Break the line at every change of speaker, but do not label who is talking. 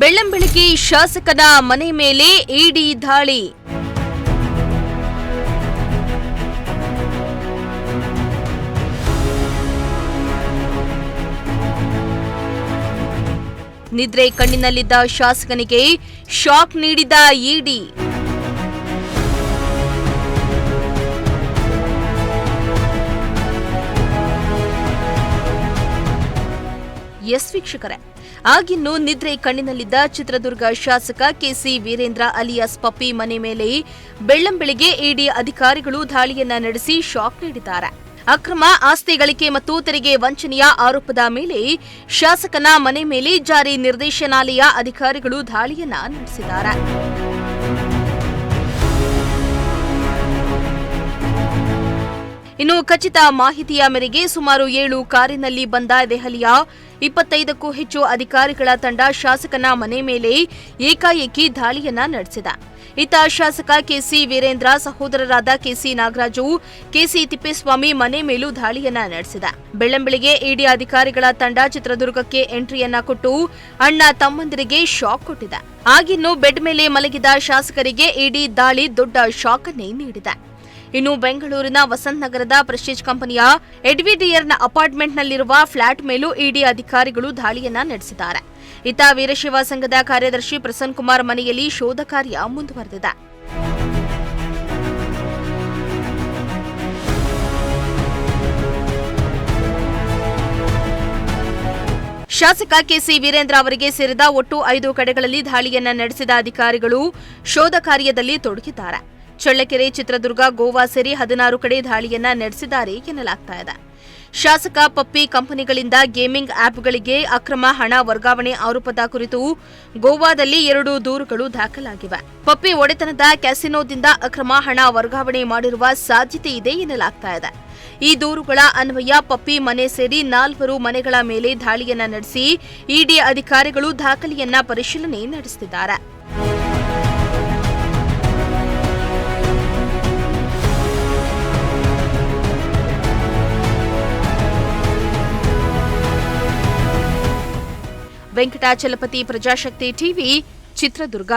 ಬೆಳ್ಳಂಬೆಳಗ್ಗೆ ಶಾಸಕನ ಮನೆ ಮೇಲೆ ಇಡಿ ದಾಳಿ. ನಿದ್ರೆ ಕಣ್ಣಿನಲ್ಲಿದ್ದ ಶಾಸಕನಿಗೆ ಶಾಕ್ ನೀಡಿದ ಇಡಿ. ಎಸ್ ವೀಕ್ಷಕರೇ, ಆಗಿನ್ನು ನಿದ್ರೆ ಕಣ್ಣಿನಲ್ಲಿದ್ದ ಚಿತ್ರದುರ್ಗ ಶಾಸಕ ಕೆಸಿ ವೀರೇಂದ್ರ ಅಲಿಯಾಸ್ ಪಪ್ಪಿ ಮನೆ ಮೇಲೆ ಬೆಳ್ಳಂಬೆಳಗ್ಗೆ ಇಡಿ ಅಧಿಕಾರಿಗಳು ದಾಳಿಯನ್ನ ನಡೆಸಿ ಶಾಕ್ ನೀಡಿದ್ದಾರೆ. ಅಕ್ರಮ ಆಸ್ತಿ ಗಳಿಕೆ ಮತ್ತು ತೆರಿಗೆ ವಂಚನೆಯ ಆರೋಪದ ಮೇಲೆ ಶಾಸಕನ ಮನೆ ಮೇಲೆ ಜಾರಿ ನಿರ್ದೇಶನಾಲಯ ಅಧಿಕಾರಿಗಳು ದಾಳಿಯನ್ನ ನಡೆಸಿದ್ದಾರೆ. ಇನ್ನು ಖಚಿತ ಮಾಹಿತಿಯ ಮೇರೆಗೆ ಸುಮಾರು 7 ಕಾರಿನಲ್ಲಿ ಬಂದ ದೆಹಲಿಯ 25ಕ್ಕೂ ಹೆಚ್ಚು ಅಧಿಕಾರಿಗಳ ತಂಡ ಶಾಸಕನ ಮನೆ ಮೇಲೆ ಏಕಾಏಕಿ ದಾಳಿಯನ್ನ ನಡೆಸಿದೆ. ಇತ್ತ ಶಾಸಕ ಕೆಸಿ ವೀರೇಂದ್ರ ಸಹೋದರರಾದ ಕೆಸಿ ನಾಗರಾಜು, ಕೆಸಿ ತಿಪ್ಪೇಸ್ವಾಮಿ ಮನೆ ಮೇಲೂ ದಾಳಿಯನ್ನ ನಡೆಸಿದೆ. ಬೆಳ್ಳಂಬೆಳಗ್ಗೆ ಇಡಿ ಅಧಿಕಾರಿಗಳ ತಂಡ ಚಿತ್ರದುರ್ಗಕ್ಕೆ ಎಂಟ್ರಿಯನ್ನ ಕೊಟ್ಟು ಅಣ್ಣ ತಮ್ಮಂದಿರಿಗೆ ಶಾಕ್ ಕೊಟ್ಟಿದೆ. ಆಗಿನ್ನು ಬೆಡ್ ಮೇಲೆ ಮಲಗಿದ ಶಾಸಕರಿಗೆ ಇಡಿ ದಾಳಿ ದೊಡ್ಡ ಶಾಕ್ ಅನ್ನೇ ನೀಡಿದೆ. ಇನ್ನು ಬೆಂಗಳೂರಿನ ವಸಂತ ನಗರದ ಪ್ರೆಸ್ಟೀಜ್ ಕಂಪನಿಯ ಎಡ್ವಿಡಿಯರ್ನ ಅಪಾರ್ಟ್ಮೆಂಟ್ನಲ್ಲಿರುವ ಫ್ಲಾಟ್ ಮೇಲೂ ಇಡಿ ಅಧಿಕಾರಿಗಳು ದಾಳಿಯನ್ನ ನಡೆಸಿದ್ದಾರೆ. ಇತ್ತ ವೀರಶೈವ ಸಂಘದ ಕಾರ್ಯದರ್ಶಿ ಪ್ರಸನ್ನ ಕುಮಾರ್ ಮನೆಯಲ್ಲಿ ಶೋಧ ಕಾರ್ಯ ಮುಂದುವರೆದಿದೆ. ಶಾಸಕ ಕೆಸಿ ವೀರೇಂದ್ರ ಅವರಿಗೆ ಸೇರಿದ ಒಟ್ಟು 5 ಕಡೆಗಳಲ್ಲಿ ದಾಳಿಯನ್ನ ನಡೆಸಿದ ಅಧಿಕಾರಿಗಳು ಶೋಧ ಕಾರ್ಯದಲ್ಲಿ ತೊಡಗಿದ್ದಾರೆ. ಚಳ್ಳಕೆರೆ, ಚಿತ್ರದುರ್ಗ, ಗೋವಾ ಸೇರಿ 16 ಕಡೆ ದಾಳಿಯನ್ನ ನಡೆಸಿದ್ದಾರೆ ಎನ್ನಲಾಗ್ತಾ ಇದೆ. ಶಾಸಕ ಪಪ್ಪಿ ಕಂಪನಿಗಳಿಂದ ಗೇಮಿಂಗ್ ಆಪ್ಗಳಿಗೆ ಅಕ್ರಮ ಹಣ ವರ್ಗಾವಣೆ ಆರೋಪದ ಕುರಿತು ಗೋವಾದಲ್ಲಿ 2 ದೂರುಗಳು ದಾಖಲಾಗಿವೆ. ಪಪ್ಪಿ ಒಡೆತನದ ಕ್ಯಾಸಿನೋದಿಂದ ಅಕ್ರಮ ಹಣ ವರ್ಗಾವಣೆ ಮಾಡಿರುವ ಸಾಧ್ಯತೆ ಇದೆ ಎನ್ನಲಾಗ್ತಾ ಇದೆ. ಈ ದೂರುಗಳ ಅನ್ವಯ ಪಪ್ಪಿ ಮನೆ ಸೇರಿ 4 ಮನೆಗಳ ಮೇಲೆ ದಾಳಿಯನ್ನ ನಡೆಸಿ ಇಡಿ ಅಧಿಕಾರಿಗಳು ದಾಖಲೆಯನ್ನ ಪರಿಶೀಲನೆ ನಡೆಸುತ್ತಿದ್ದಾರೆ. ವೆಂಕಟಾಚಲಪತಿ, ಪ್ರಜಾಶಕ್ತಿ ಟಿವಿ, ಚಿತ್ರದುರ್ಗ.